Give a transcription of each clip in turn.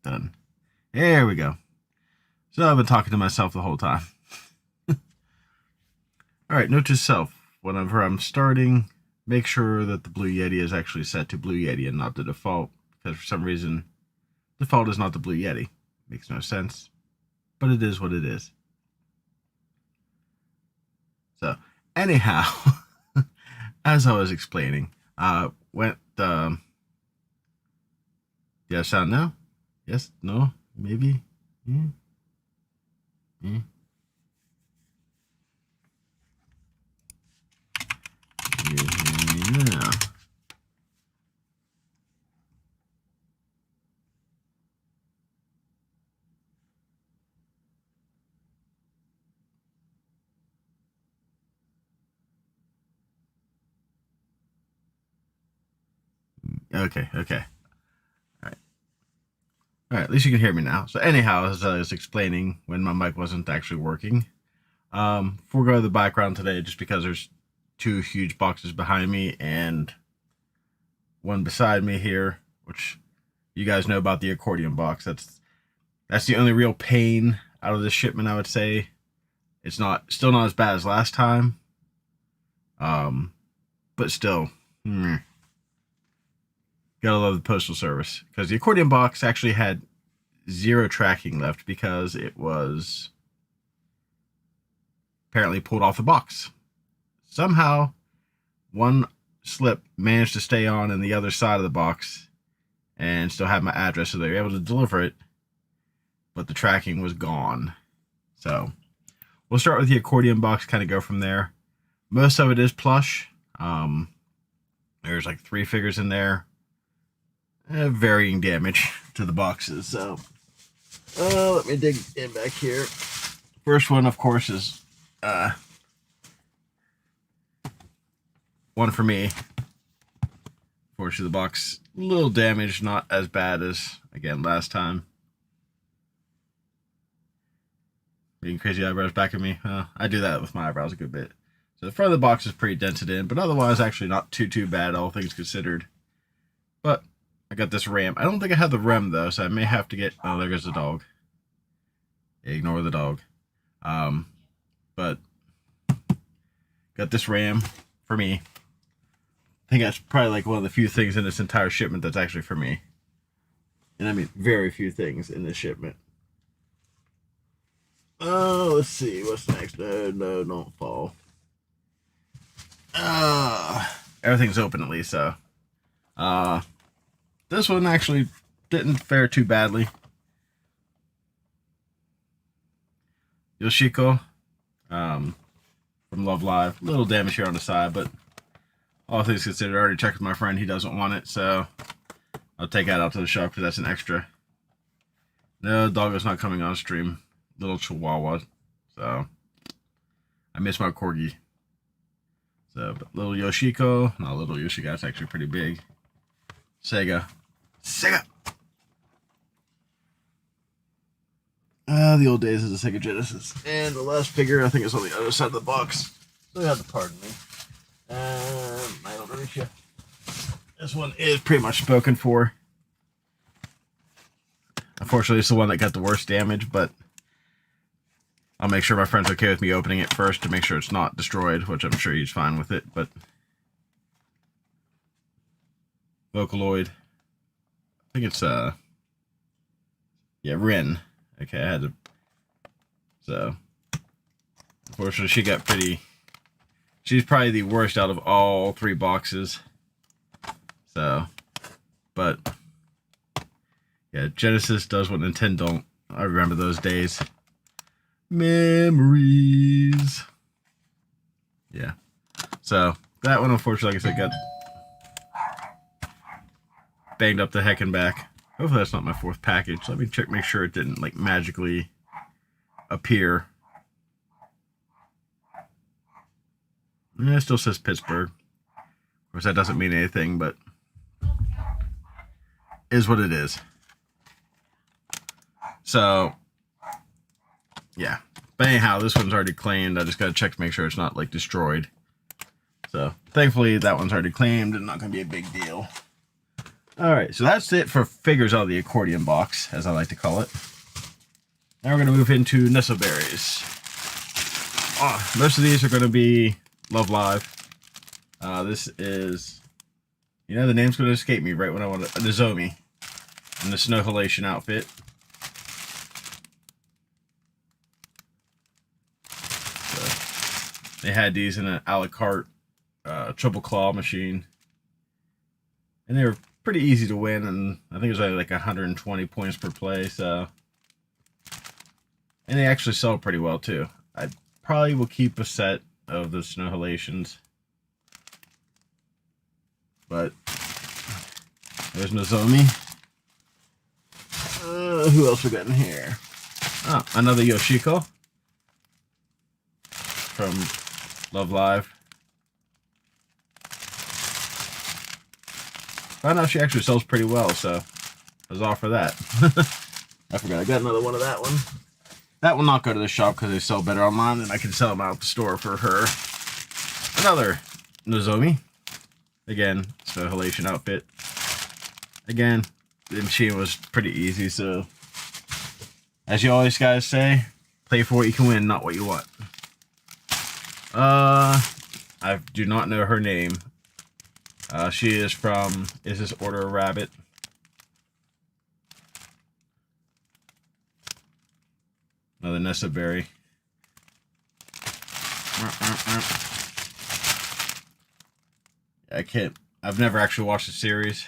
Done. There we go. So I've been talking to myself the whole time. Alright, note to self. Whenever I'm starting, make sure that the Blue Yeti is actually set to Blue Yeti and not the default. Because for some reason, default is not the Blue Yeti. Makes no sense. But it is what it is. So, anyhow, as I was explaining, went, do you have sound now? Yes? No? Maybe? Yeah. Yeah. Yeah. Okay, okay. Alright. Alright, at least you can hear me now. So anyhow, as I was explaining when my mic wasn't actually working, forego the background today just because there's two huge boxes behind me and one beside me here, which you guys know about the accordion box. That's the only real pain out of this shipment, I would say. It's still not as bad as last time. But still, gotta love the postal service, because the accordion box actually had 0 tracking left because it was apparently pulled off the box. Somehow, one slip managed to stay on in the other side of the box and still have my address, so they were able to deliver it, but the tracking was gone. So we'll start with the accordion box, kind of go from there. Most of it is plush. There's like 3 figures in there, varying damage to the boxes. So let me dig in back here. First one, of course, is one for me. Unfortunately, the box a little damaged, not as bad as again last time. Being crazy eyebrows back at me. I do that with my eyebrows a good bit. So the front of the box is pretty dented in, but otherwise actually not too bad, all things considered. But I got this RAM. I don't think I have the REM though, so I may have to get. Oh, there goes the dog. Ignore the dog. But got this RAM for me. I think that's probably like one of the few things in this entire shipment that's actually for me. And I mean very few things in this shipment. Oh, let's see. What's next? No, don't fall. Everything's open at least, so. This one actually didn't fare too badly. Yoshiko, from Love Live. A little damage here on the side, but all things considered, I already checked with my friend. He doesn't want it, so I'll take that out to the shop because that's an extra. No, doggo's not coming on stream. Little Chihuahua. So I miss my corgi. So, but little Yoshiko. No, little Yoshiko. That's actually pretty big. Sega. The old days of the Sega Genesis. And the last figure, I think, is on the other side of the box. So you have to pardon me. My Elder Risha. This one is pretty much spoken for. Unfortunately, it's the one that got the worst damage, but I'll make sure my friend's okay with me opening it first to make sure it's not destroyed, which I'm sure he's fine with it, but Vocaloid. I think it's yeah, Rin. Okay, I had to. So unfortunately she got pretty. She's probably the worst out of all 3 boxes. So, but yeah, Genesis does what Nintendo don't. I remember those days. Memories. Yeah. So that one, unfortunately, like I said, got banged up the heck and back. Hopefully that's not my 4th package. Let me check, make sure it didn't like magically appear. It still says Pittsburgh. Of course, that doesn't mean anything, but is what it is. So yeah, but anyhow, this one's already claimed. I just gotta check to make sure it's not like destroyed. So thankfully that one's already claimed and not gonna be a big deal. Alright, so that's it for figures out of the accordion box, as I like to call it. Now we're going to move into Nesoberi's. Most of these are going to be Love Live. This is, you know, the name's going to escape me right when I want a Nozomi in the Snow Halation outfit. So, they had these in an a la carte triple claw machine. And they were pretty easy to win, and I think it was only like 120 points per play, so. And they actually sell pretty well too. I probably will keep a set of the Snow Halations. But there's Nozomi. Who else we got in here? Oh, another Yoshiko from Love Live. Found out she actually sells pretty well, so I was all for that. I forgot I got another one of that one. That will not go to the shop because they sell better online, and I can sell them out the store for her. Another Nozomi. Again, Snow Halation outfit. Again, the machine was pretty easy, so as you always guys say, play for what you can win, not what you want. I do not know her name. She is from Is This Order a Rabbit? Another Nesoberi. I've never actually watched the series.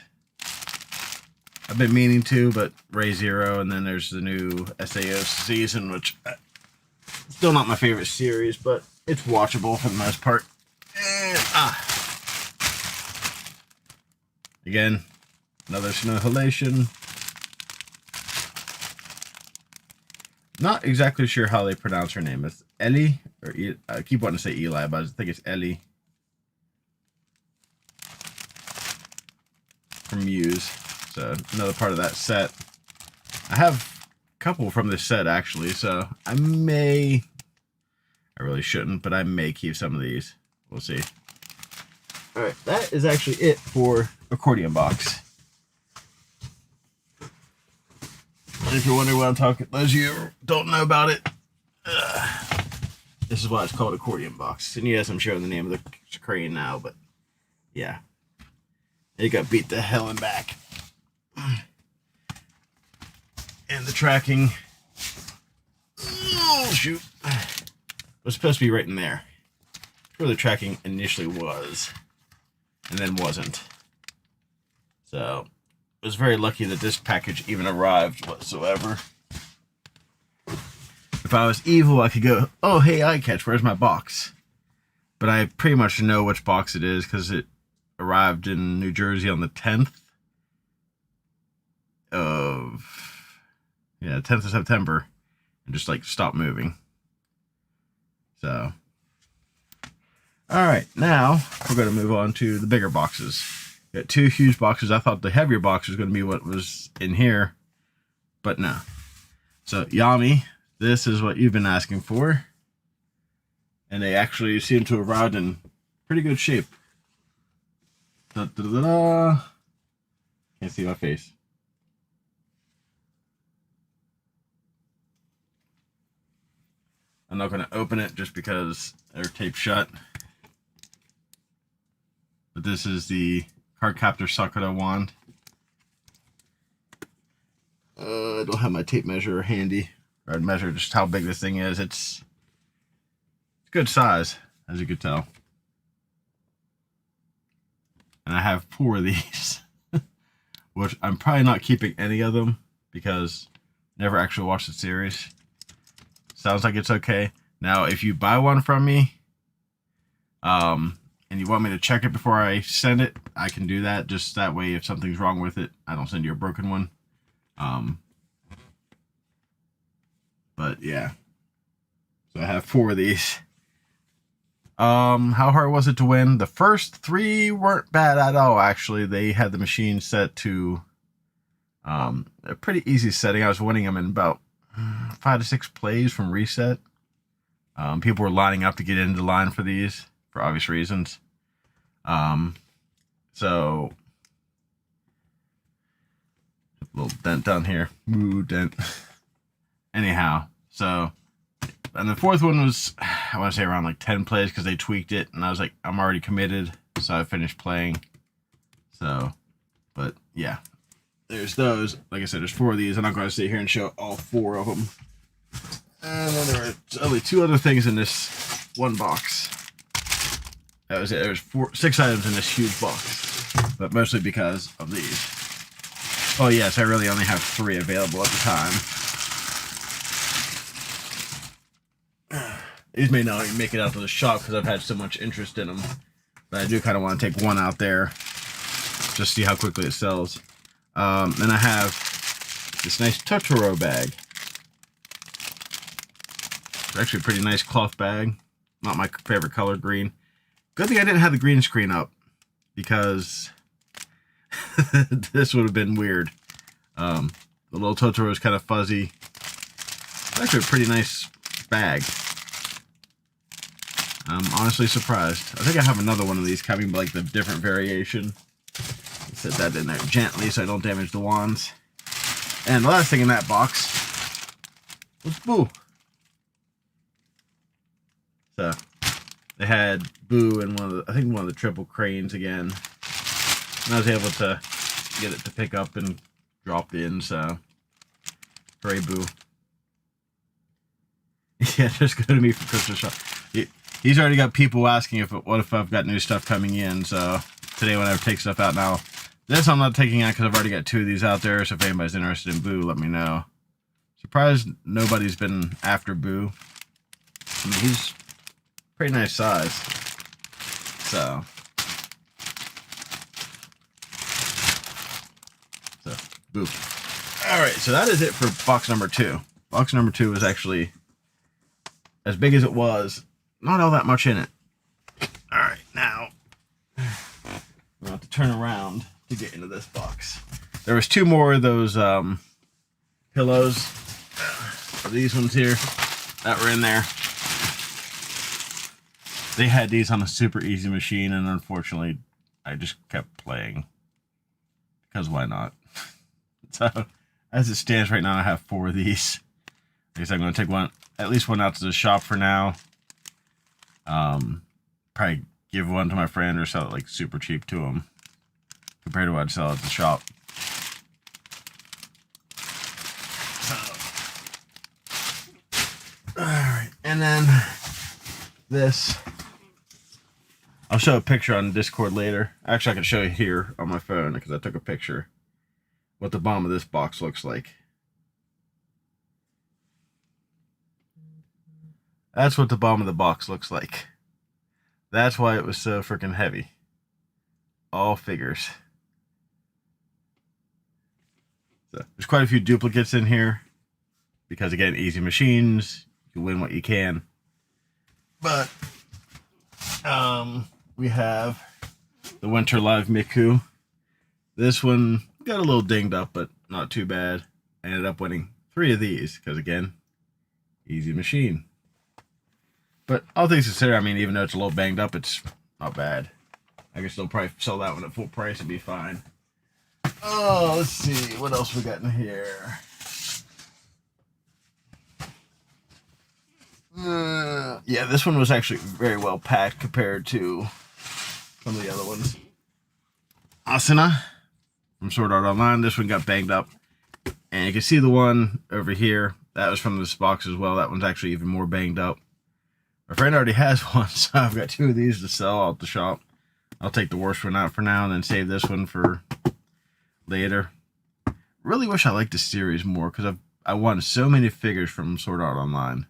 I've been meaning to, but Ray Zero, and then there's the new SAO season, which still not my favorite series, but it's watchable for the most part. And, again, another Snow Halation. Not exactly sure how they pronounce her name. It's Ellie, or I keep wanting to say Eli, but I think it's Ellie from Muse. So another part of that set. I have a couple from this set actually, so I really shouldn't, but I may keep some of these. We'll see. All right, that is actually it for accordion box. And if you're wondering what I'm talking, those of you who don't know about it, this is why it's called accordion box. And yes, I'm showing the name of the crane now, but yeah, it got beat the hell and back. And the tracking, oh shoot, was supposed to be right in there. Where the tracking initially was, and then wasn't. So I was very lucky that this package even arrived whatsoever. If I was evil, I could go, oh hey iCatch, where's my box? But I pretty much know which box it is because it arrived in New Jersey on the 10th of September, and just like stopped moving. So alright, now we're going to move on to the bigger boxes. Got two huge boxes. I thought the heavier box was going to be what was in here, but no. So Yami, this is what you've been asking for, and they actually seem to have arrived in pretty good shape. Da, da, da, da. Can't see my face. I'm not going to open it just because they're taped shut. But this is the Cardcaptor Sakura wand. I don't have my tape measure handy. Or I'd measure just how big this thing is. It's good size, as you could tell. And I have 4 of these. Which I'm probably not keeping any of them because I never actually watched the series. Sounds like it's okay. Now, if you buy one from me, and you want me to check it before I send it, I can do that. Just that way, if something's wrong with it, I don't send you a broken one. But yeah. So I have 4 of these. How hard was it to win? The first 3 weren't bad at all, actually. They had the machine set to a pretty easy setting. I was winning them in about 5 to 6 plays from reset. People were lining up to get into line for these for obvious reasons. So Little dent down here. Ooh, dent. Anyhow, so, and the fourth one was, I want to say around like 10 plays because they tweaked it, and I was like, I'm already committed, so I finished playing. So, but yeah, there's those. Like I said, there's 4 of these. I'm not going to sit here and show all 4 of them. And then there were only 2 other things in this one box. That was it. There's 6 items in this huge box, but mostly because of these. Oh yes, I really only have 3 available at the time. These may not even make it out to the shop because I've had so much interest in them. But I do kind of want to take one out there, just see how quickly it sells. Then I have this nice Totoro bag. It's actually a pretty nice cloth bag. Not my favorite color, green. Good thing I didn't have the green screen up, because this would have been weird. The little Totoro is kind of fuzzy. It's actually a pretty nice bag. I'm honestly surprised. I think I have another one of these coming, like the different variation. Set that in there gently so I don't damage the wands. And the last thing in that box was Boo. So they had Boo and I think one of the triple cranes again. And I was able to get it to pick up and drop in, so hooray, Boo. Yeah, just go to me for Christmas shop. He's already got people asking what if I've got new stuff coming in, so today when I take stuff out now. This I'm not taking out because I've already got 2 of these out there, so if anybody's interested in Boo, let me know. Surprised nobody's been after Boo. I mean, he's pretty nice size. So Boo. Alright, so that is it for box number 2. Box number 2 is actually as big as it was. Not all that much in it. Alright, now we'll have to turn around to get into this box. There was 2 more of those pillows. These ones here that were in there. They had these on a super easy machine, and unfortunately I just kept playing. Because why not? So as it stands right now, I have 4 of these. I guess I'm going to take one, at least one out to the shop for now. Probably give one to my friend or sell it like super cheap to him compared to what I'd sell at the shop. Alright, and then this, I'll show a picture on Discord later. Actually, I can show you here on my phone because I took a picture what the bottom of this box looks like. That's what the bottom of the box looks like. That's why it was so freaking heavy. All figures. So there's quite a few duplicates in here. Because again, easy machines. You win what you can. But we have the Winter Live Miku. This one got a little dinged up, but not too bad. I ended up winning 3 of these. Because again, easy machine. But all things considered, I mean, even though it's a little banged up, it's not bad. I can still probably sell that one at full price and be fine. Oh, let's see. What else we got in here? Yeah, this one was actually very well packed compared to some of the other ones. Asuna from Sword Art Online. This one got banged up. And you can see the one over here. That was from this box as well. That one's actually even more banged up. My friend already has one, so I've got 2 of these to sell at the shop. I'll take the worst one out for now and then save this one for later. Really wish I liked the series more because I won so many figures from Sword Art Online.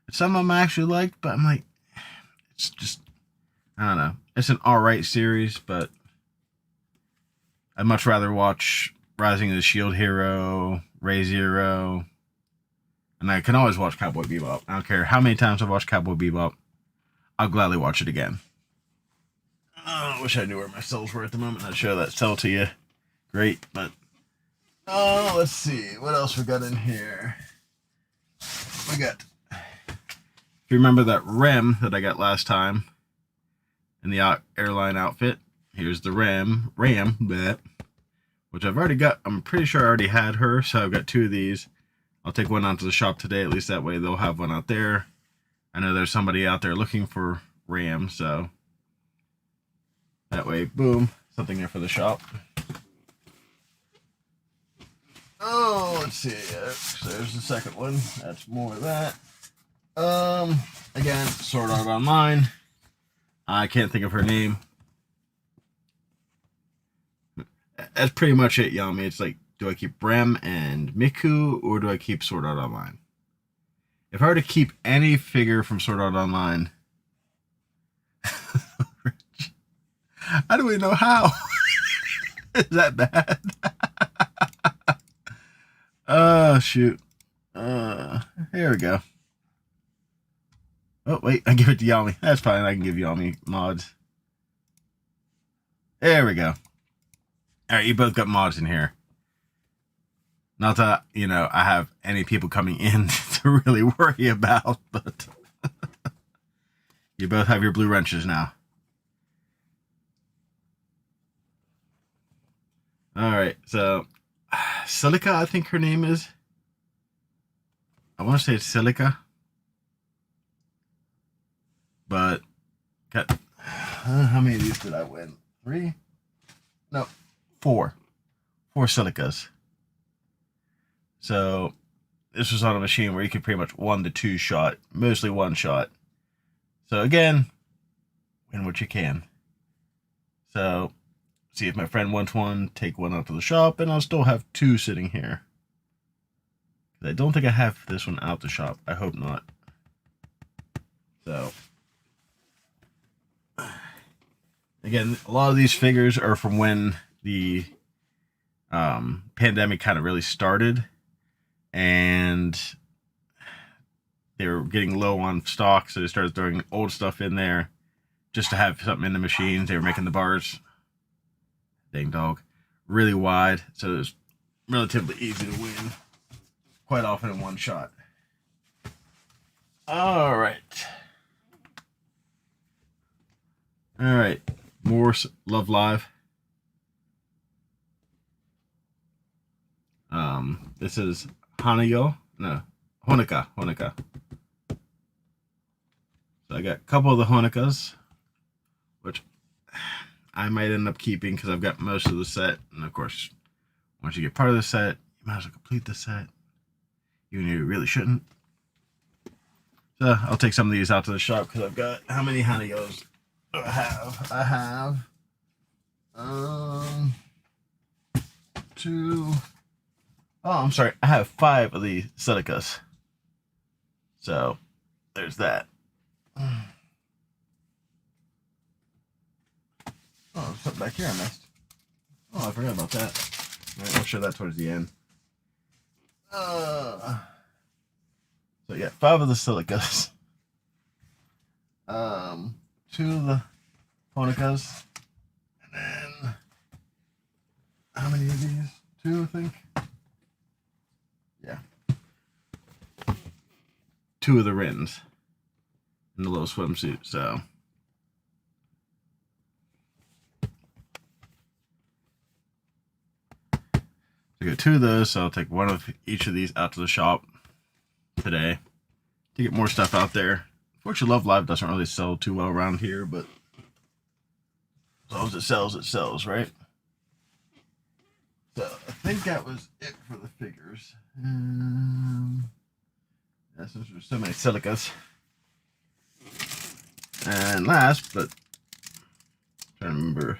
And some of them I actually liked, but I'm like, it's just, I don't know. It's an alright series, but I'd much rather watch Rising of the Shield Hero, Re:Zero. And I can always watch Cowboy Bebop. I don't care how many times I've watched Cowboy Bebop. I'll gladly watch it again. Oh, I wish I knew where my cells were at the moment. I'd show that cell to you. Great, but... Oh, let's see. What else we got in here? We got... If you remember that Rem that I got last time in the airline outfit, here's the Ram, bleh, which I've already got. I'm pretty sure I already had her, so I've got 2 of these. I'll take one out to the shop today, at least that way they'll have one out there. I know there's somebody out there looking for RAM, so that way, boom, something there for the shop. Oh, let's see. So there's the second one. That's more of that. Again, Sword Art Online. I can't think of her name. That's pretty much it, Yami. It's like, do I keep Rem and Miku, or do I keep Sword Art Online? If I were to keep any figure from Sword Art Online, I don't even know how. Is that bad? Oh, shoot. Here we go. Oh, wait, I give it to Yami. That's fine. I can give Yami mods. There we go. All right, you both got mods in here. Not that, you know, I have any people coming in to really worry about, but you both have your blue wrenches now. All right, so Silica, I think her name is. I want to say it's Silica. But, got, how many of these did I win? 3? No, 4. 4 Silicas. So, this was on a machine where you could pretty much 1 to 2 shot, mostly 1 shot. So again, win what you can. So, see if my friend wants one, take one out to the shop, and I'll still have 2 sitting here. I don't think I have this one out the shop. I hope not. So, again, a lot of these figures are from when the pandemic kind of really started, and they were getting low on stock, so they started throwing old stuff in there just to have something in the machines. They were making the bars, dang dog, really wide, so it was relatively easy to win quite often in 1 shot. All right. More Love Live. This is Honoka. So I got a couple of the Honokas, which I might end up keeping because I've got most of the set. And of course, once you get part of the set, you might as well complete the set, even if you really shouldn't. So I'll take some of these out to the shop because I've got, how many Hanayos do I have? I have 2. Oh, I'm sorry. I have 5 of the Silicas. So there's that. Oh, there's something back here I missed. Oh, I forgot about that. All right, I'll show that towards the end. So yeah, 5 of the Silicas. 2 of the Honokas. And then, how many of these? 2, I think. Yeah. 2 of the Rins in the little swimsuit, so. I got 2 of those, so I'll take 1 of each of these out to the shop today to get more stuff out there. Unfortunately, Love Live doesn't really sell too well around here, but as long as it sells, right? So I think that was it for the figures. Yeah, since there's so many Silicas. And last, but I'm trying to remember.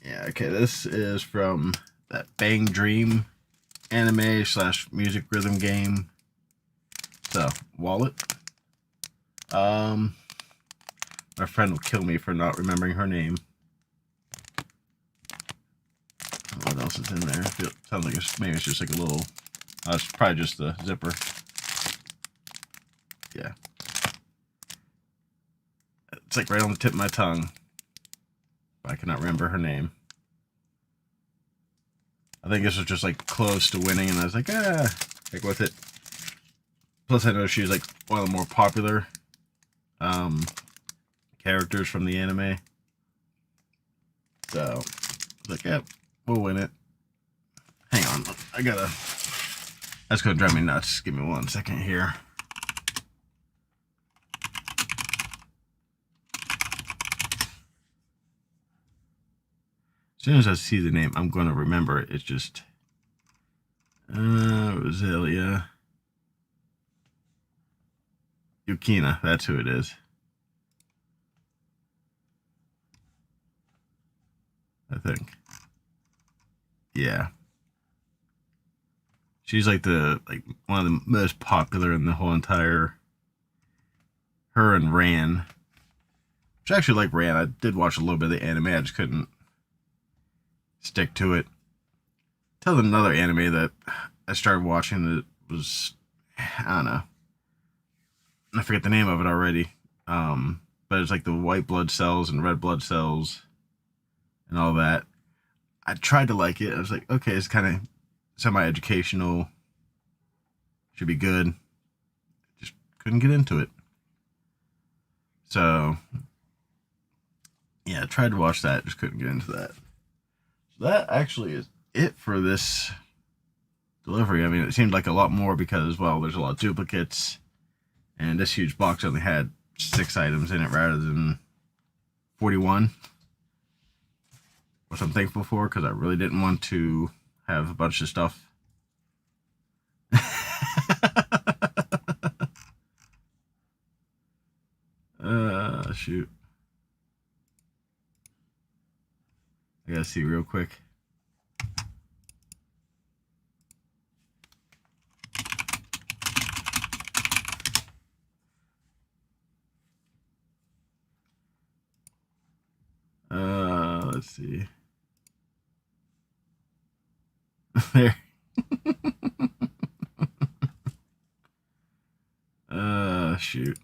Yeah, okay, this is from that Bang Dream anime / music rhythm game. So, Wallet. My friend will kill me for not remembering her name. What else is in there? It sounds like maybe it's just like a little. It's probably just the zipper. Yeah. It's like right on the tip of my tongue. But I cannot remember her name. I think this was just like close to winning, and I was like, heck with it. Plus, I know she's like one of the more popular characters from the anime. So, like, yeah, We'll win it. Hang on. That's going to drive me nuts. Give me 1 second here. As soon as I see the name, I'm going to remember it. It's just... Rosalia. Yukina. That's who it is. I think. Yeah. She's like one of the most popular in the whole entire. Her and Ran. Which I actually like Ran. I did watch a little bit of the anime. I just couldn't stick to it. Tell another anime that I started watching that was, I don't know. I forget the name of it already. But it's like the white blood cells and red blood cells and all that. I tried to like it. I was like, okay, it's kind of semi-educational. Should be good. Just couldn't get into it. So, yeah, I tried to watch that. Just couldn't get into that. So that actually is it for this delivery. I mean, it seemed like a lot more because, well, there's a lot of duplicates. And this huge box only had 6 items in it rather than 41. Which I'm thankful for because I really didn't want to have a bunch of stuff. Shoot. I gotta see real quick. Let's see. There. Shoot.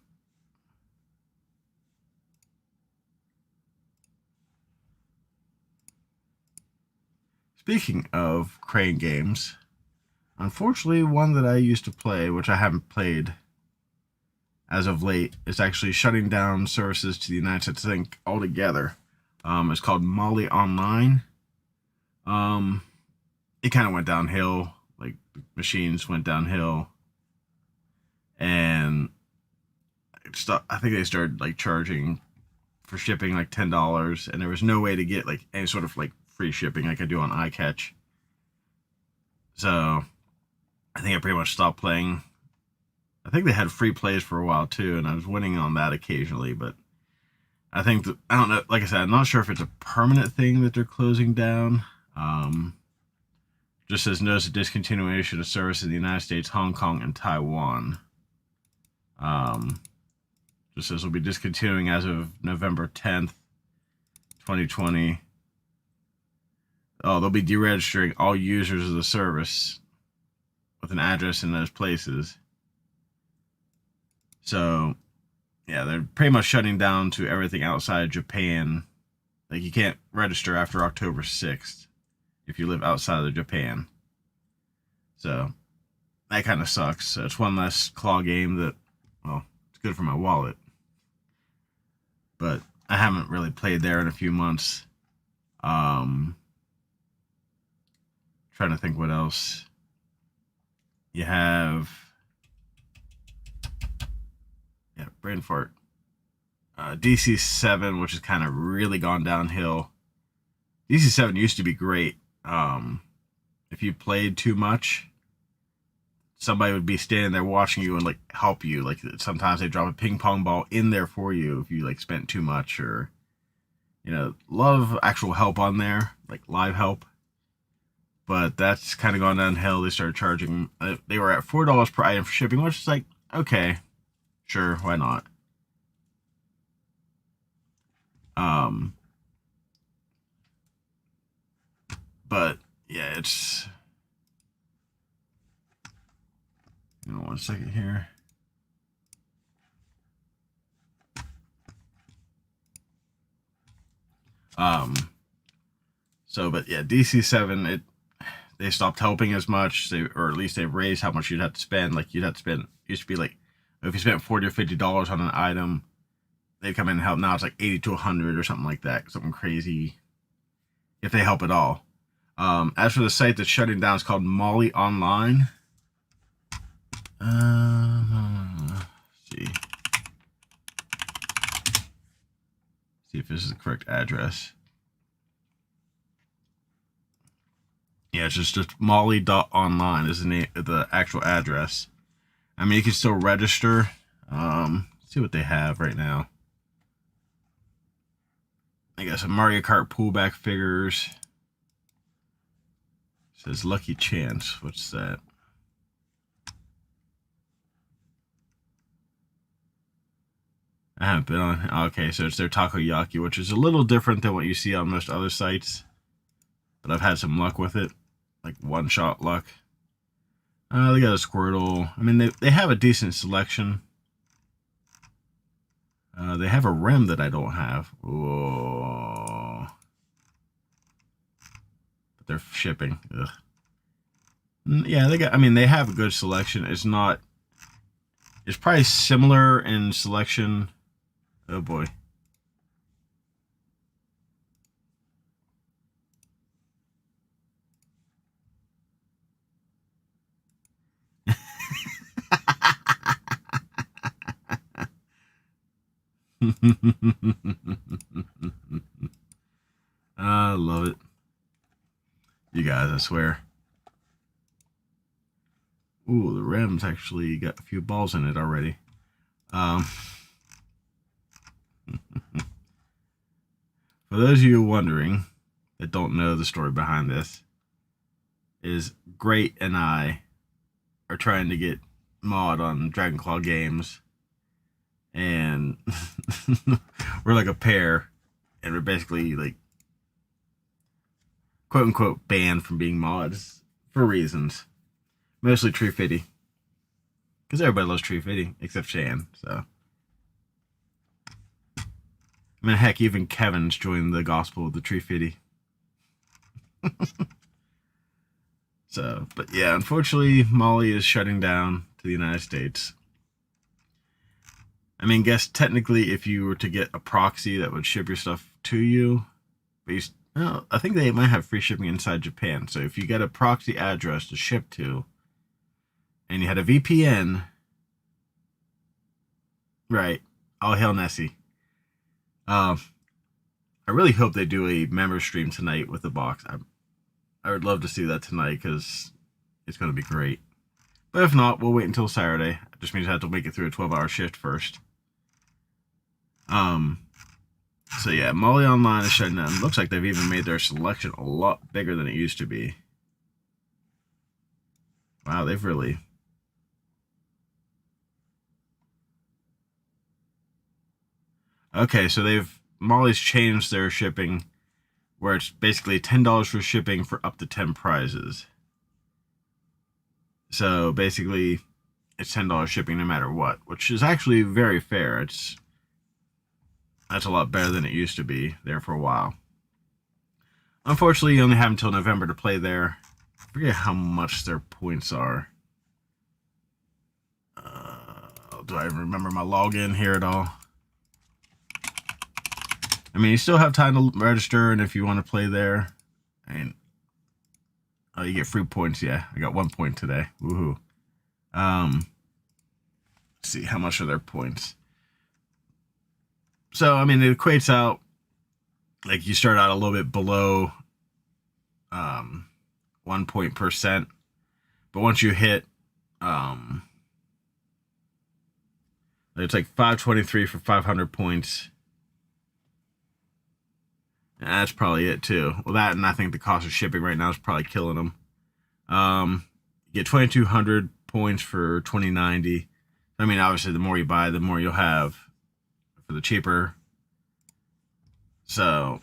Speaking of Crane games, unfortunately, one that I used to play, which I haven't played as of late, is actually shutting down services to the United States, I think, altogether. It's called Molly Online. It kind of went downhill. Like, the machines went downhill. And I think they started, like, charging for shipping, like, $10. And there was no way to get, like, any sort of, like, free shipping like I do on iCatch. So, I think I pretty much stopped playing. I think they had free plays for a while, too. And I was winning on that occasionally, but I think I don't know. Like I said, I'm not sure if it's a permanent thing that they're closing down. Just says notice a discontinuation of service in the United States, Hong Kong, and Taiwan. Just says will be discontinuing as of November 10th, 2020. Oh, they'll be deregistering all users of the service with an address in those places. So, yeah, they're pretty much shutting down to everything outside Japan. Like, you can't register after October 6th if you live outside of Japan. So, that kind of sucks. So it's one less claw game that, well, it's good for my wallet. But I haven't really played there in a few months. Trying to think what else. You have... Yeah, brain fart. DC7, which has kind of really gone downhill. DC7 used to be great. If you played too much, somebody would be standing there watching you and like help you. Like sometimes they drop a ping pong ball in there for you if you like spent too much, or a lot of actual help on there, like live help. But that's kind of gone downhill. They started charging. They were at $4 per item for shipping, which is like, okay, sure, why not? But yeah, it's 1 second here. But yeah, DC7, they stopped helping as much. Or at least they raised how much you'd have to spend. Like you'd have to spend. It used to be like if you spent $40 or $50 on an item, they come in and help. Now it's like $80 to $100 or something like that. Something crazy. If they help at all. As for the site that's shutting down, it's called Molly Online. Let's see. See if this is the correct address. Yeah, it's just molly.online is the name, the actual address. I mean, you can still register. See what they have right now. I got some Mario Kart pullback figures. It says Lucky Chance. What's that? I haven't been on. Okay, so it's their Takoyaki, which is a little different than what you see on most other sites. But I've had some luck with it. Like one-shot luck. They got a Squirtle. I mean, they have a decent selection. They have a Rem that I don't have. Whoa. But they're shipping. Ugh. Yeah, they got. I mean, they have a good selection. It's not. It's probably similar in selection. Oh boy. I love it. You guys, I swear. Ooh, the Rem's actually got a few balls in it already. For those of you wondering that don't know the story behind this, is Great and I are trying to get mod on Dragon Claw games, and we're like a pair, and we're basically like quote unquote banned from being mods for reasons, mostly Tree Fitty, because everybody loves Tree Fitty except Shan. So I mean, heck, even Kevin's joined the gospel of the Tree Fitty. So, but yeah, unfortunately, Molly is shutting down to the United States. I mean, guess technically, if you were to get a proxy that would ship your stuff to you, but you, well, I think they might have free shipping inside Japan. So if you get a proxy address to ship to, and you had a VPN, right? All hail Nessie. I really hope they do a member stream tonight with the box. I would love to see that tonight because it's going to be great. But if not, we'll wait until Saturday. It just means I have to make it through a 12-hour shift first. So yeah, Molly Online is shutting down. Looks like they've even made their selection a lot bigger than it used to be. Wow, they've really... Okay, so Molly's changed their shipping where it's basically $10 for shipping for up to 10 prizes. So basically, it's $10 shipping no matter what, which is actually very fair. That's a lot better than it used to be there for a while. Unfortunately, you only have until November to play there. I forget how much their points are. Do I remember my login here at all? I mean, you still have time to register, and if you want to play there, and oh, you get free points. Yeah, I got 1 point today. Woohoo! Let's see how much are their points. So I mean, it equates out like you start out a little bit below 1 point %, but once you hit it's like 523 for 500 points. And that's probably it too. Well, that and I think the cost of shipping right now is probably killing them. You get 2,200 points for 2090. I mean, obviously, the more you buy, the more you'll have for the cheaper. So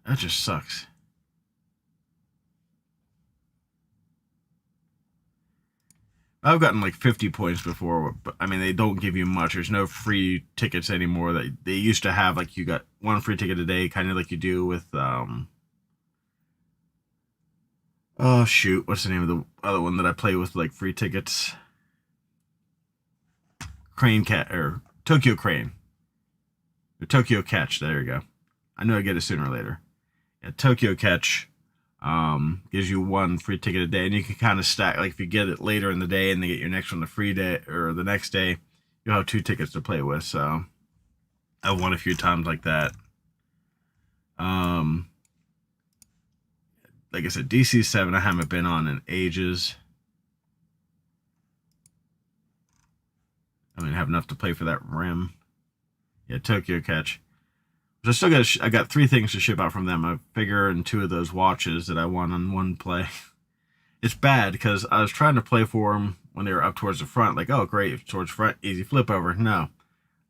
that just sucks. I've gotten like 50 points before, but I mean, they don't give you much. There's no free tickets anymore. They used to have, like, you got one free ticket a day, kind of like you do with, oh shoot, what's the name of the other one that I play with, like, free tickets? Crane Cat, or Tokyo Crane. Or Tokyo Catch, there you go. I know I get it sooner or later. Tokyo Catch gives you one free ticket a day, and you can kind of stack. Like if you get it later in the day and they get your next one the free day or the next day, you'll have 2 tickets to play with. So I've won a few times like that. Like I said, DC7 I haven't been on in ages. I mean, I have enough to play for that rim. Yeah, Tokyo Catch. I still got I got 3 things to ship out from them: a figure and 2 of those watches that I won on one play. It's bad because I was trying to play for them when they were up towards the front. Like, oh great, towards front, easy flip over. No,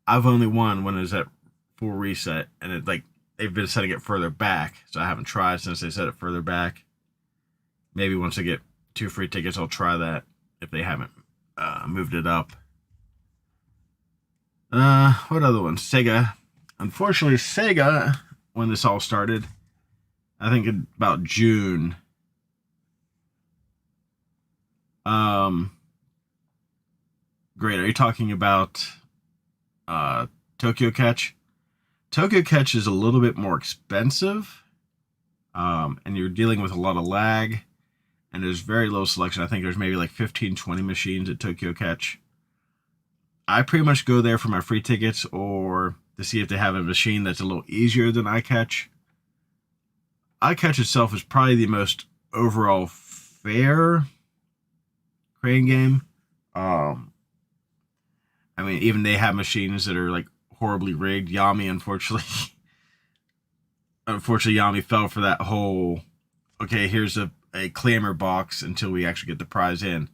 I've only won when it was at full reset, and it like they've been setting it further back, so I haven't tried since they set it further back. Maybe once I get 2 free tickets, I'll try that if they haven't moved it up. What other ones? Sega. Unfortunately, Sega, when this all started, I think about June. Great. Are you talking about Tokyo Catch? Tokyo Catch is a little bit more expensive, and you're dealing with a lot of lag, and there's very low selection. I think there's maybe like 15, 20 machines at Tokyo Catch. I pretty much go there for my free tickets or to see if they have a machine that's a little easier than iCatch. iCatch itself is probably the most overall fair crane game. I mean, even they have machines that are like horribly rigged. Yami, unfortunately, Yami fell for that whole, okay, here's a clamor box until we actually get the prize in.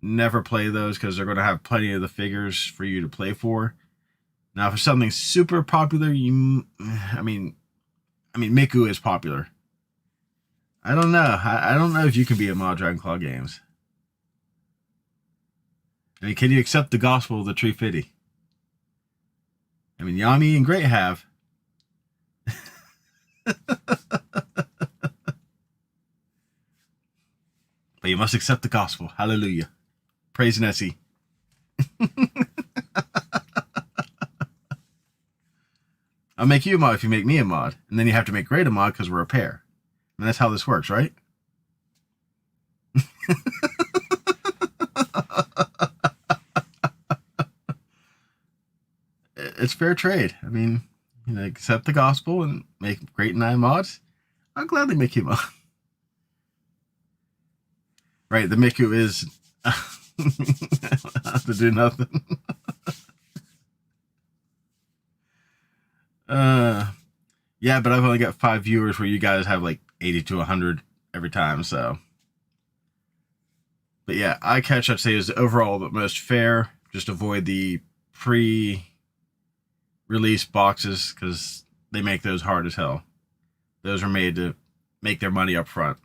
Never play those because they're going to have plenty of the figures for you to play for. Now, for something super popular, I mean, Miku is popular. I don't know. I don't know if you can be a mod Dragon Claw games. I mean, can you accept the gospel of the Tree Fitty? I mean, Yami and Great have. But you must accept the gospel. Hallelujah. Praise Nessie. I'll make you a mod if you make me a mod. And then you have to make Great a mod because we're a pair. And that's how this works, right? It's fair trade. I mean, you know, accept the gospel and make Great and I mods. I'll gladly make you a mod. Right, the Miku is have to do nothing. Yeah, but I've only got 5 viewers where you guys have like 80 to 100 every time, so. But yeah, iCatch I'd say is overall the most fair. Just avoid the pre-release boxes because they make those hard as hell. Those are made to make their money up front.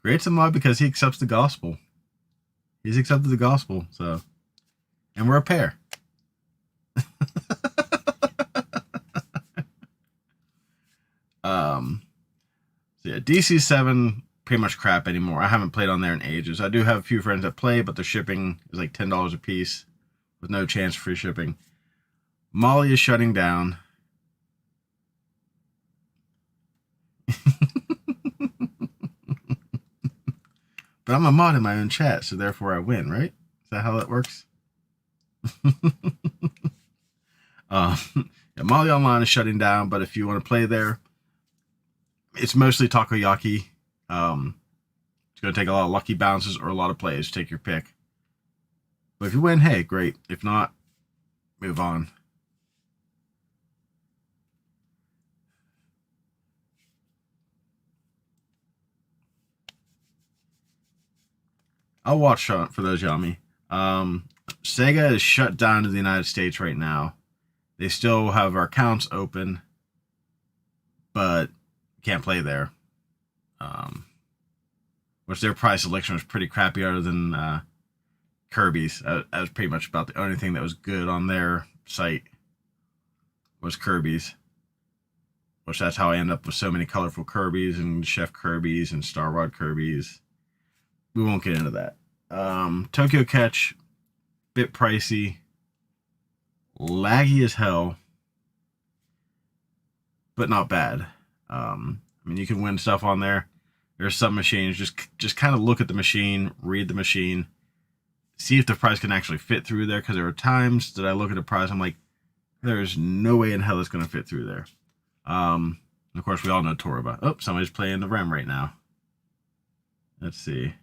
Great's a mod because he accepts the gospel. He's accepted the gospel, so. And we're a pair. So yeah, DC7, pretty much crap anymore. I haven't played on there in ages. I do have a few friends that play, but the shipping is like $10 a piece with no chance for free shipping. Molly is shutting down. But I'm a mod in my own chat, so therefore I win, right? Is that how that works? Yeah, Molly Online is shutting down, but if you want to play there, it's mostly takoyaki. It's going to take a lot of lucky bounces or a lot of plays. Take your pick. But if you win, hey, great. If not, move on. I'll watch for those, Yami. Sega is shut down in the United States right now. They still have our accounts open, but can't play there. Which their price selection was pretty crappy other than Kirby's. That was pretty much about the only thing that was good on their site was Kirby's. Which that's how I end up with so many colorful Kirby's and Chef Kirby's and Star Rod Kirby's. We won't get into that. Tokyo Catch, bit pricey, laggy as hell, but not bad. I mean, you can win stuff on there. There's some machines, just kind of look at the machine, read the machine, see if the price can actually fit through there, because there are times that I look at the price, I'm like, there's no way in hell it's going to fit through there. Of course, we all know Toreba. Oh, somebody's playing the REM right now. Let's see.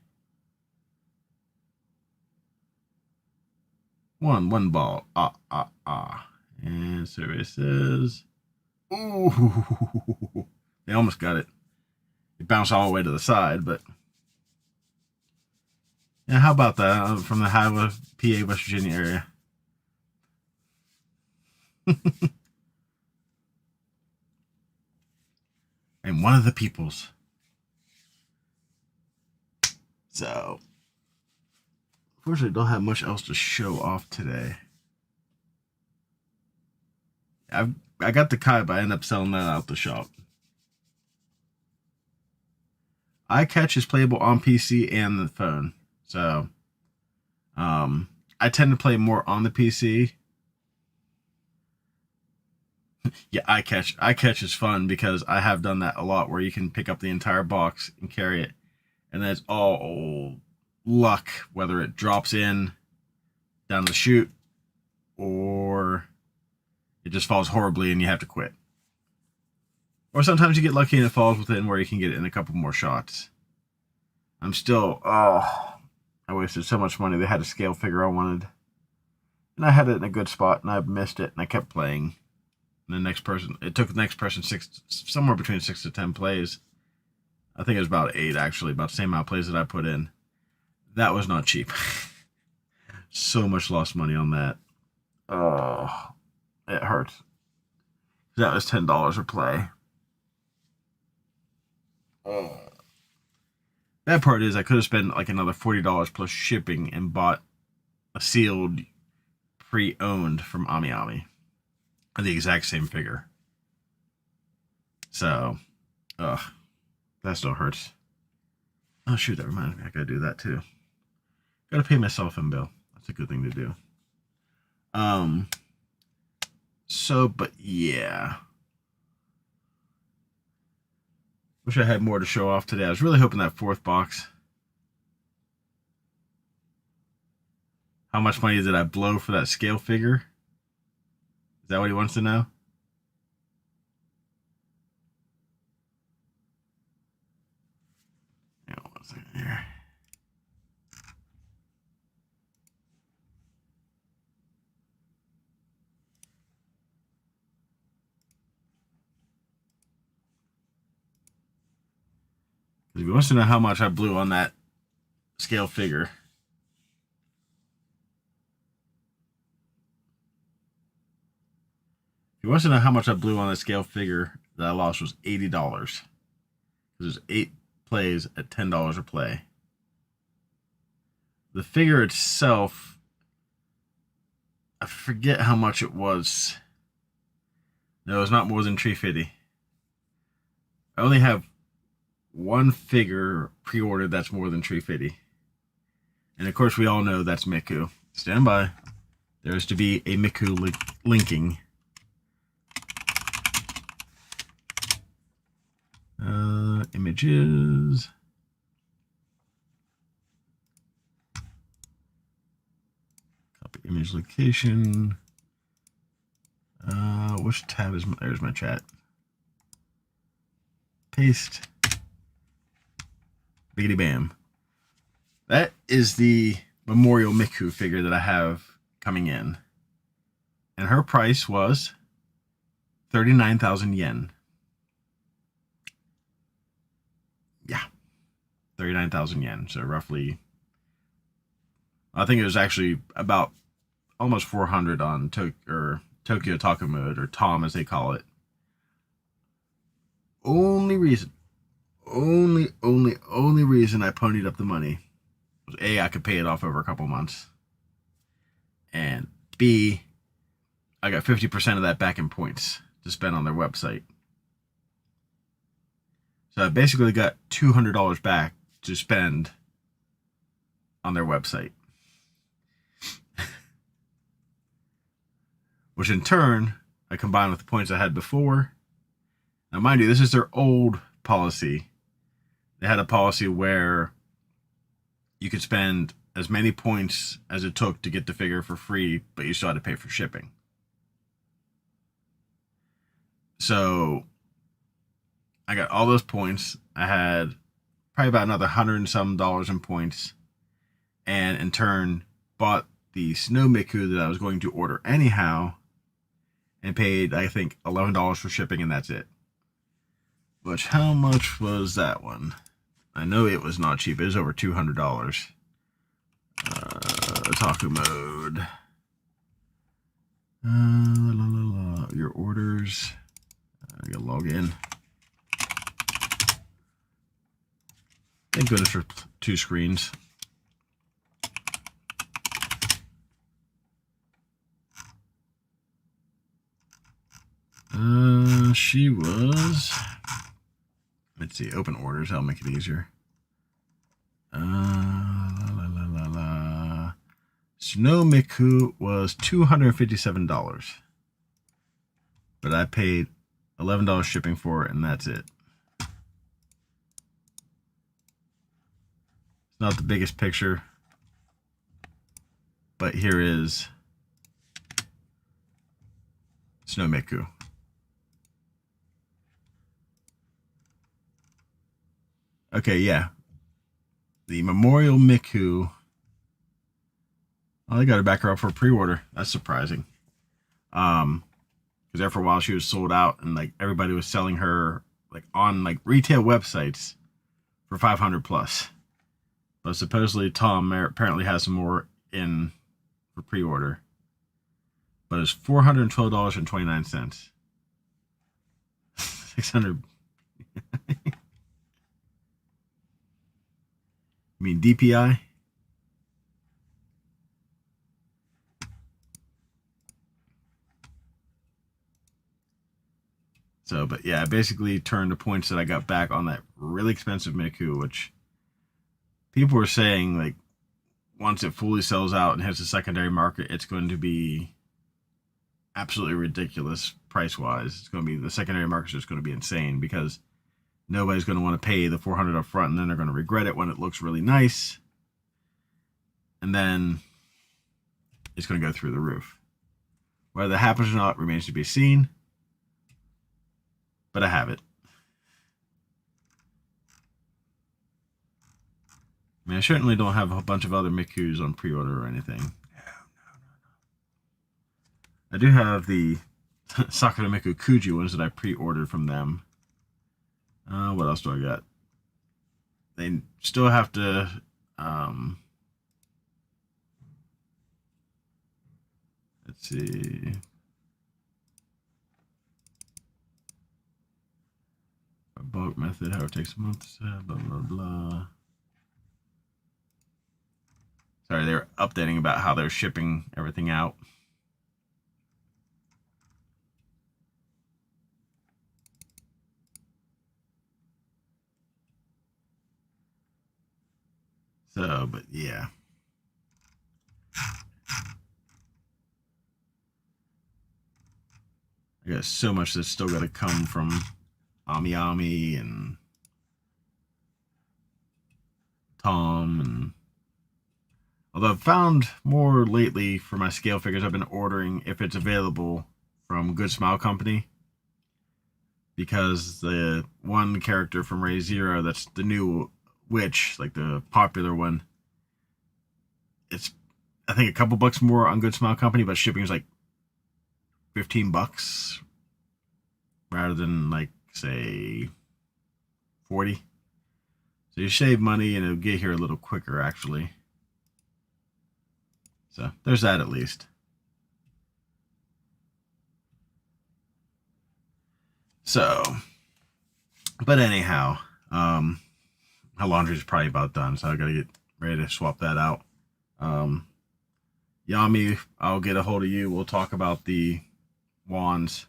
One ball. And services. Ooh, they almost got it. It bounced all the way to the side, but yeah, how about that? From the Iowa, PA, West Virginia area. And one of the peoples. So, unfortunately, don't have much else to show off today. I got the Kai, but I ended up selling that out the shop. iCatch is playable on PC and the phone. So, I tend to play more on the PC. Yeah, iCatch is fun because I have done that a lot, where you can pick up the entire box and carry it, and then it's all luck whether it drops in down the chute or it just falls horribly and you have to quit. Or sometimes you get lucky and it falls within where you can get it in a couple more shots. I'm still, I wasted so much money. They had a scale figure I wanted, and I had it in a good spot, and I missed it, and I kept playing. And the next person, it took the next person somewhere between 6 to 10 plays. I think it was about 8, actually, about the same amount of plays that I put in. That was not cheap. So much lost money on that. Oh, it hurts. That was $10 a play. Oh. Bad part is I could have spent like another $40 plus shipping and bought a sealed pre-owned from AmiAmi. The exact same figure. So, that still hurts. Oh shoot, that reminds me, I gotta do that too. Gotta pay my cell phone bill. That's a good thing to do. But yeah. Wish I had more to show off today. I was really hoping that 4th box. How much money did I blow for that scale figure? Is that what he wants to know? Hang on 1 second here. If he wants to know how much I blew on that scale figure. If he wants to know how much I blew on that scale figure that I lost, was $80. Because there's 8 plays at $10 a play. The figure itself, I forget how much it was. No, it's not more than $350. I only have one figure pre-ordered that's more than $350. And of course, we all know that's Miku. Stand by. There's to be a Miku linking. Images. Copy image location. Which tab is my, there's my chat. Paste. Biggity bam. That is the Memorial Miku figure that I have coming in. And her price was 39,000 yen. Yeah. 39,000 yen. So roughly, I think it was actually about almost 400 on Tokyo Taco Mode, or TOM as they call it. Only reason I ponied up the money was A, I could pay it off over a couple months, and B, I got 50% of that back in points to spend on their website. So I basically got $200 back to spend on their website. which in turn I combined with the points I had before. Now, mind you, this is their old policy. They had a policy where you could spend as many points as it took to get the figure for free, but you still had to pay for shipping. So I got all those points. I had probably about another $100 and some in points, and in turn bought the Snow Miku that I was going to order anyhow, and paid, I think, $11 for shipping, and that's it. Which, how much was that one? I know it was not cheap. It was over $200. Otaku mode. Your orders. I gotta log in. Thank goodness for 2 screens. She was. Let's see. Open orders. That'll make it easier. Snow Miku was $257, but I paid $11 shipping for it, and that's it. It's not the biggest picture, but here is Snow Miku. Okay, yeah. The Memorial Miku. Oh, they got to back her up for a pre-order. That's surprising. Because there for a while she was sold out, and like everybody was selling her like on like retail websites for 500 plus. But supposedly Tom apparently has some more in for pre-order. But it's $412.29. 600. You mean DPI? So, but yeah, I basically turned the points that I got back on that really expensive Miku, which people were saying, like, once it fully sells out and hits the secondary market, it's going to be absolutely ridiculous price-wise. It's going to be, the secondary market's just going to be insane because nobody's going to want to pay the $400 up front, and then they're going to regret it when it looks really nice. And then it's going to go through the roof. Whether that happens or not remains to be seen. But I have it. I mean, I certainly don't have a bunch of other Mikus on pre-order or anything. No. I do have the Sakura Miku Kuji ones that I pre-ordered from them. What else do I got? They still have to... let's see... bulk method, how it takes a month, blah, blah, blah. Sorry, they're updating about how they're shipping everything out. So, but yeah. I got so much that's still got to come from Ami and Tom, and although I've found more lately for my scale figures, I've been ordering if it's available from Good Smile Company, because the one character from Ray Zero, that's the new witch, like the popular one, it's I think a couple bucks more on Good Smile Company, but shipping is like $15 rather than like say 40. So you save money and it'll get here a little quicker actually. So there's that at least. So, but anyhow, my laundry's probably about done, so I gotta get ready to swap that out. Yami, I'll get a hold of you. We'll talk about the wands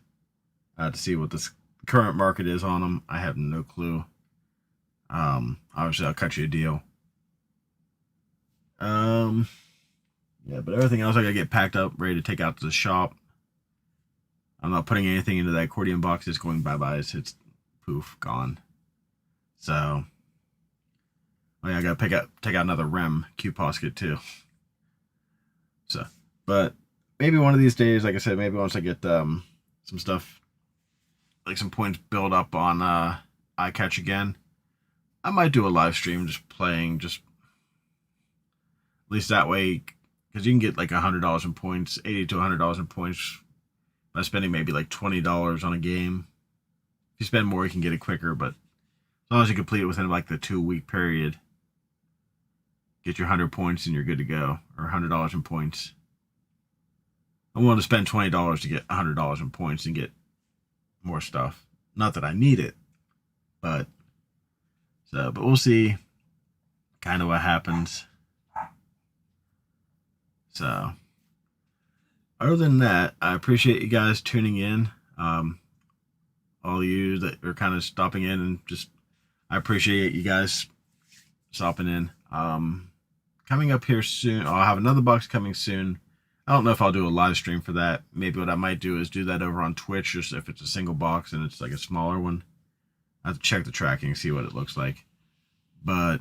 to see what this current market is on them. I have no clue. Obviously I'll cut you a deal. Yeah, but everything else I gotta get packed up, ready to take out to the shop. I'm not putting anything into that accordion box. It's going bye-bye. It's poof, gone. So, oh yeah, I gotta take out another REM Q Posket too. So, but maybe one of these days, like I said, maybe once I get some stuff, like some points build up on iCatch again, I might do a live stream just playing, just at least that way, because you can get like $100 in points, $80 to $100 in points by spending maybe like $20 on a game. If you spend more, you can get it quicker, but as long as you complete it within like the 2-week period, get your 100 points and you're good to go, or $100 in points. I'm willing to spend $20 to get $100 in points and get more stuff. Not that I need it, but we'll see kind of what happens. So, other than that, I appreciate you guys tuning in. All you that are kind of stopping in, and just I appreciate you guys stopping in. Coming up here soon, I'll have another box coming soon. I don't know if I'll do a live stream for that. Maybe what I might do is do that over on Twitch, just if it's a single box and it's like a smaller one. I have to check the tracking, see what it looks like. But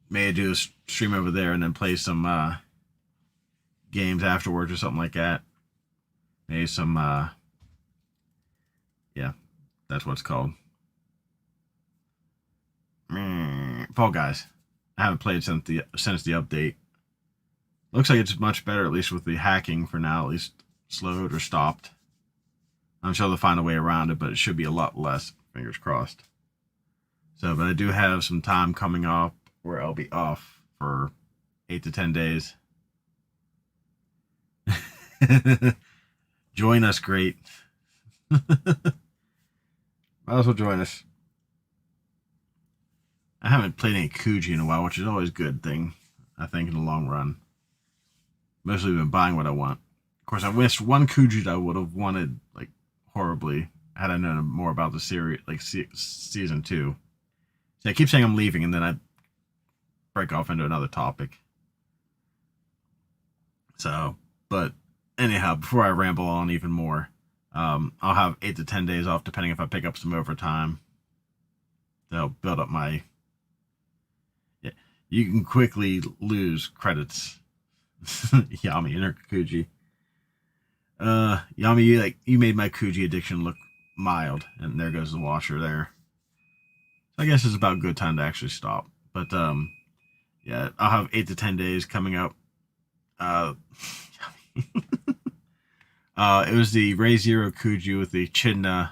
may I do a stream over there and then play some games afterwards or something like that. Maybe some, yeah, that's what it's called. Fall Guys. I haven't played since the update. Looks like it's much better, at least with the hacking for now, at least slowed or stopped. I'm sure they'll find a way around it, but it should be a lot less, fingers crossed. So, but I do have some time coming up where I'll be off for 8 to 10 days. Join us, great. Might as well join us. I haven't played any Kuji in a while, which is always a good thing, I think, in the long run. Mostly been buying what I want. Of course, I missed one Kuji that I would have wanted, like, horribly, had I known more about the series, like, season 2. So I keep saying I'm leaving, and then I break off into another topic. So, but anyhow, before I ramble on even more, I'll have 8 to 10 days off, depending if I pick up some overtime. That'll build up my... Yeah, you can quickly lose credits. Yami and her Kuji. Yami, you made my Kuji addiction look mild, and there goes the washer there. So I guess it's about a good time to actually stop. But yeah, I'll have 8 to 10 days coming up. It was the Ray Zero Kuji with the Chidna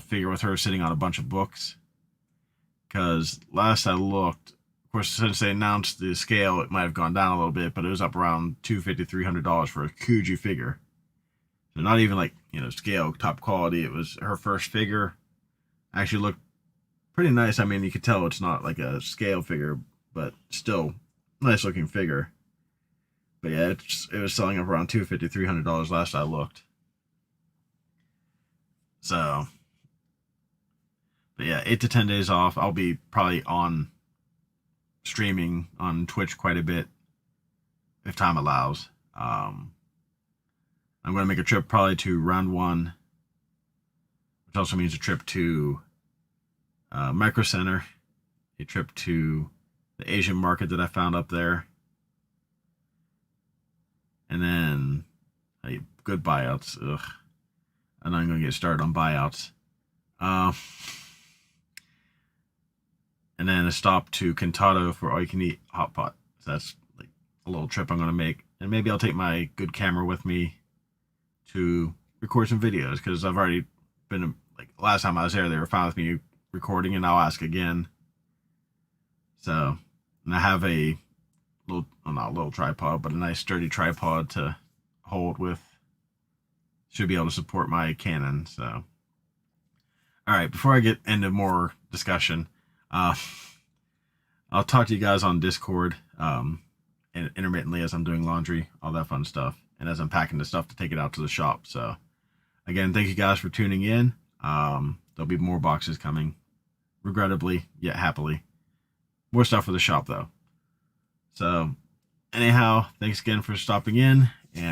figure with her sitting on a bunch of books. Because last I looked, of course, since they announced the scale, it might have gone down a little bit, but it was up around $250, $300 for a Kuji figure. So not even like, scale, top quality. It was her first figure. Actually looked pretty nice. I mean, you could tell it's not like a scale figure, but still nice looking figure. But yeah, it was selling up around $250, $300 last I looked. So, but yeah, 8 to 10 days off. I'll be probably on streaming on Twitch quite a bit if time allows. I'm going to make a trip probably to Round 1, which also means a trip to Micro Center, a trip to the Asian market that I found up there, and then good buyouts. Ugh, I'm not going to get started on buyouts. And then a stop to Kentaro for all-you-can-eat hot pot. So that's like a little trip I'm going to make. And maybe I'll take my good camera with me to record some videos, because I've already been, like, last time I was there, they were fine with me recording, and I'll ask again. So, and I have a little, well, not a little tripod, but a nice sturdy tripod to hold with. Should be able to support my Canon, so. Alright, before I get into more discussion, I'll talk to you guys on Discord, intermittently as I'm doing laundry, all that fun stuff, and as I'm packing the stuff to take it out to the shop. So, again, thank you guys for tuning in. There'll be more boxes coming, regrettably, yet happily. More stuff for the shop, though. So, anyhow, thanks again for stopping in, and